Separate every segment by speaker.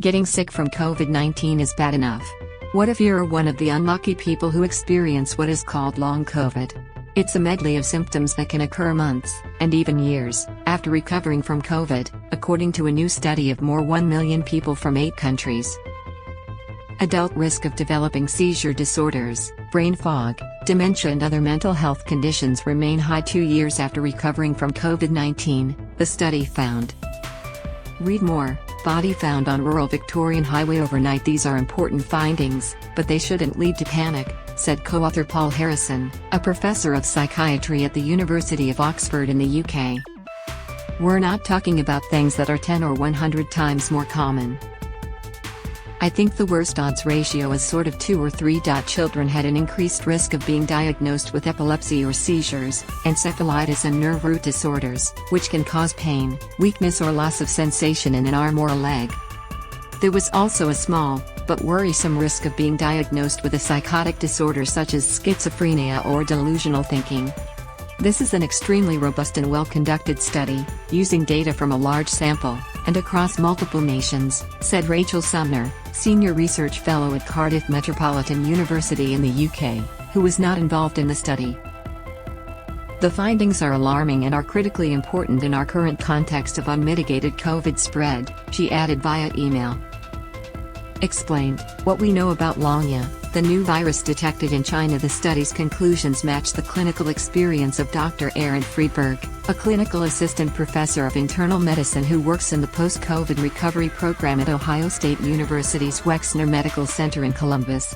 Speaker 1: Getting sick from COVID-19 is bad enough. What if you're one of the unlucky people who experience what is called long COVID? It's a medley of symptoms that can occur months, and even years, after recovering from COVID, according to a new study of more 1 million people from 8 countries. Adult risk of developing seizure disorders, brain fog, dementia and other mental health conditions remain high 2 years after recovering from COVID-19, the study found. Read more. Body found on rural Victorian highway overnight. These are important findings, but they shouldn't lead to panic, said co-author Paul Harrison, a professor of psychiatry at the University of Oxford in the UK. We're not talking about things that are 10 or 100 times more common. I think the worst odds ratio is sort of 2 or 3. Children had an increased risk of being diagnosed with epilepsy or seizures, encephalitis and nerve root disorders, which can cause pain, weakness or loss of sensation in an arm or a leg. There was also a small, but worrisome risk of being diagnosed with a psychotic disorder such as schizophrenia or delusional thinking. This is an extremely robust and well-conducted study, using data from a large sample, and across multiple nations, said Rachel Sumner, Senior Research Fellow at Cardiff Metropolitan University in the UK, who was not involved in the study. The findings are alarming and are critically important in our current context of unmitigated COVID spread, she added via email. Explained, what we know about Longya, the new virus detected in China. The study's conclusions match the clinical experience of Dr. Aaron Friedberg, a clinical assistant professor of internal medicine who works in the post-COVID recovery program at Ohio State University's Wexner Medical Center in Columbus.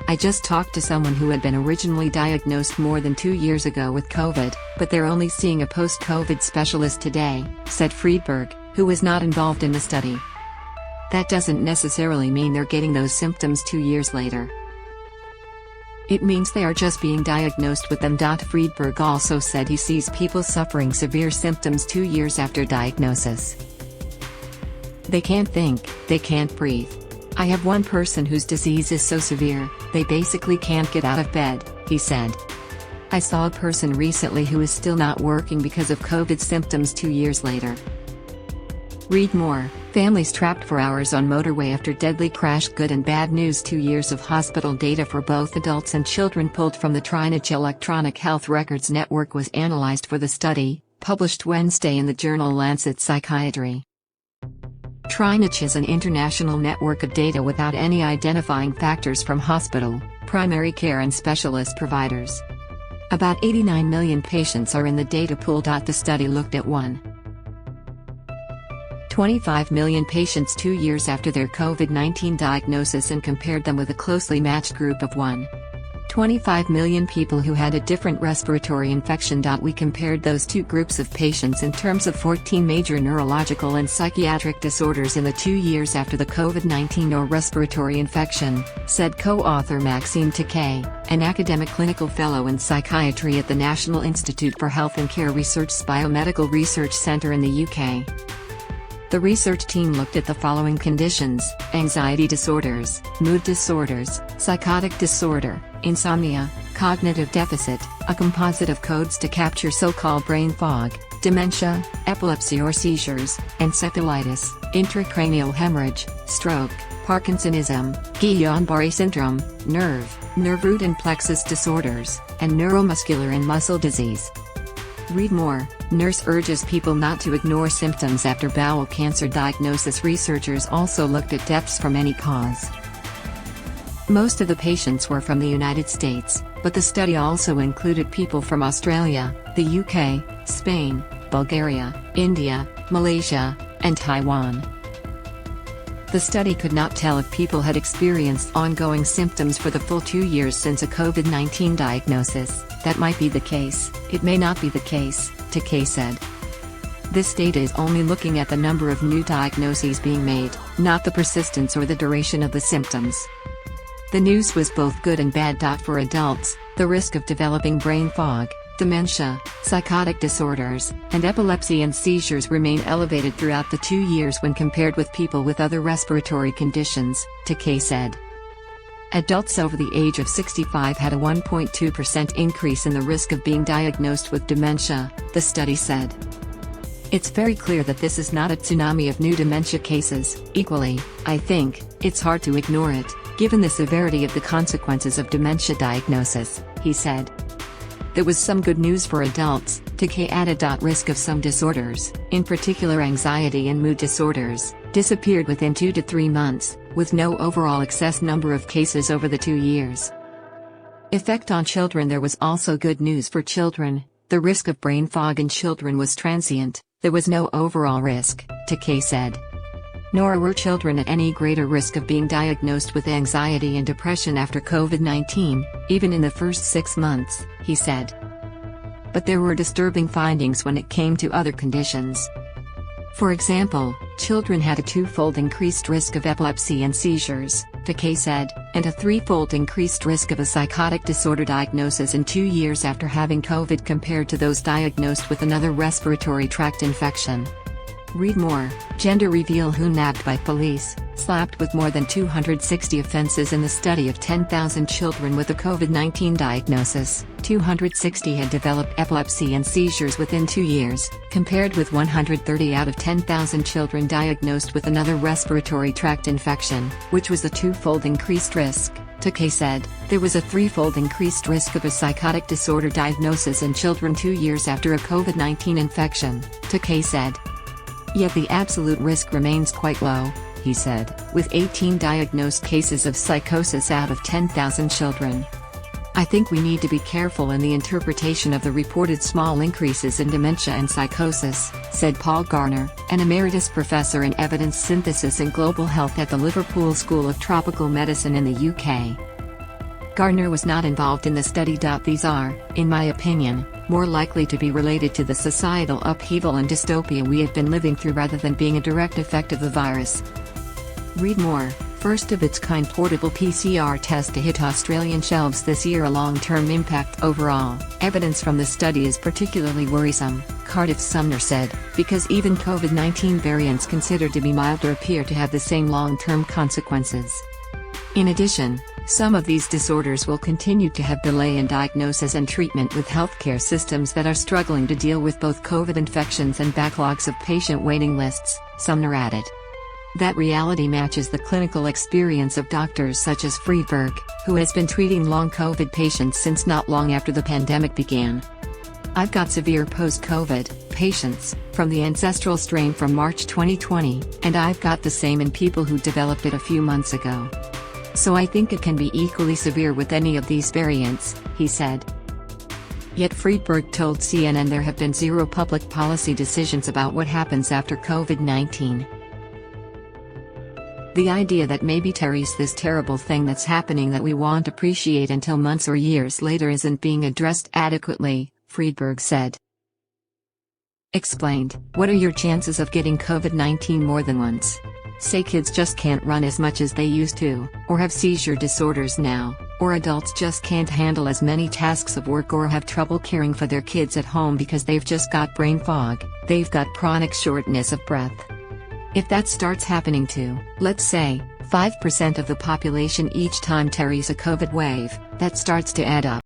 Speaker 1: I just talked to someone who had been originally diagnosed more than 2 years ago with COVID, but they're only seeing a post-COVID specialist today, said Friedberg, who was not involved in the study. That doesn't necessarily mean they're getting those symptoms 2 years later. It means they are just being diagnosed with them. Friedberg also said he sees people suffering severe symptoms 2 years after diagnosis. They can't think, they can't breathe. I have one person whose disease is so severe, they basically can't get out of bed, he said. I saw a person recently who is still not working because of COVID symptoms 2 years later. Read more. Families trapped for hours on motorway after deadly crash. Good and bad news. 2 years of hospital data for both adults and children pulled from the TREAD Electronic Health Records Network was analyzed for the study, published Wednesday in the journal Lancet Psychiatry. TREAD is an international network of data without any identifying factors from hospital, primary care and specialist providers. About 89 million patients are in the data pool. The study looked at 1.25 million patients 2 years after their COVID-19 diagnosis and compared them with a closely matched group of 1.25 million people who had a different respiratory infection. We compared those two groups of patients in terms of 14 major neurological and psychiatric disorders in the 2 years after the COVID-19 or respiratory infection, said co-author Maxime Takei, an academic clinical fellow in psychiatry at the National Institute for Health and Care Research's Biomedical Research Centre in the UK. The research team looked at the following conditions: anxiety disorders, mood disorders, psychotic disorder, insomnia, cognitive deficit, a composite of codes to capture so-called brain fog, dementia, epilepsy or seizures, encephalitis, intracranial hemorrhage, stroke, Parkinsonism, Guillain-Barré syndrome, nerve root and plexus disorders, and neuromuscular and muscle disease. Read more. Nurse urges people not to ignore symptoms after bowel cancer diagnosis. Researchers also looked at deaths from any cause. Most of the patients were from the United States, but the study also included people from Australia, the UK, Spain, Bulgaria, India, Malaysia, and Taiwan. The study could not tell if people had experienced ongoing symptoms for the full 2 years since a COVID-19 diagnosis. That might be the case, it may not be the case, Takei said. This data is only looking at the number of new diagnoses being made, not the persistence or the duration of the symptoms. The news was both good and bad. For adults, the risk of developing brain fog, dementia, psychotic disorders, and epilepsy and seizures remain elevated throughout the 2 years when compared with people with other respiratory conditions, Takei said. Adults over the age of 65 had a 1.2% increase in the risk of being diagnosed with dementia, the study said. It's very clear that this is not a tsunami of new dementia cases. Equally, I think, it's hard to ignore it, given the severity of the consequences of dementia diagnosis, he said. There was some good news for adults. Decay-added. Risk of some disorders, in particular anxiety and mood disorders, disappeared within 2 to 3 months, with no overall excess number of cases over the 2 years. Effect on children. There was also good news for children. The risk of brain fog in children was transient. There was no overall risk, Takei said. Nor were children at any greater risk of being diagnosed with anxiety and depression after COVID-19, even in the first 6 months, he said. But there were disturbing findings when it came to other conditions. For example, children had a 2-fold increased risk of epilepsy and seizures, Takei said, and a 3-fold increased risk of a psychotic disorder diagnosis in 2 years after having COVID compared to those diagnosed with another respiratory tract infection. Read more. Gender reveal who nabbed by police, slapped with more than 260 offenses in the study of 10,000 children with a COVID-19 diagnosis. 260 had developed epilepsy and seizures within 2 years, compared with 130 out of 10,000 children diagnosed with another respiratory tract infection, which was a 2-fold increased risk. Takei said, there was a 3-fold increased risk of a psychotic disorder diagnosis in children 2 years after a COVID-19 infection, Takei said. Yet the absolute risk remains quite low, he said, with 18 diagnosed cases of psychosis out of 10,000 children. I think we need to be careful in the interpretation of the reported small increases in dementia and psychosis, said Paul Garner, an emeritus professor in evidence synthesis and global health at the Liverpool School of Tropical Medicine in the UK. Garner was not involved in the study. These are, in my opinion, more likely to be related to the societal upheaval and dystopia we have been living through rather than being a direct effect of the virus. Read more. First of its kind portable PCR test to hit Australian shelves this year. A long-term impact overall. Evidence from the study is particularly worrisome, Cardiff Sumner said, because even COVID-19 variants considered to be milder appear to have the same long-term consequences. In addition, some of these disorders will continue to have delay in diagnosis and treatment with healthcare systems that are struggling to deal with both COVID infections and backlogs of patient waiting lists, Sumner added. That reality matches the clinical experience of doctors such as Friedberg, who has been treating long COVID patients since not long after the pandemic began. I've got severe post-COVID patients, from the ancestral strain from March 2020, and I've got the same in people who developed it a few months ago. So I think it can be equally severe with any of these variants, he said. Yet Friedberg told CNN there have been 0 public policy decisions about what happens after COVID-19. The idea that maybe Terry's this terrible thing that's happening that we won't appreciate until months or years later isn't being addressed adequately, Friedberg said. Explained, what are your chances of getting COVID-19 more than once? Say kids just can't run as much as they used to, or have seizure disorders now, or adults just can't handle as many tasks of work or have trouble caring for their kids at home because they've just got brain fog, they've got chronic shortness of breath. If that starts happening to, let's say, 5% of the population each time Terry's a COVID wave, that starts to add up.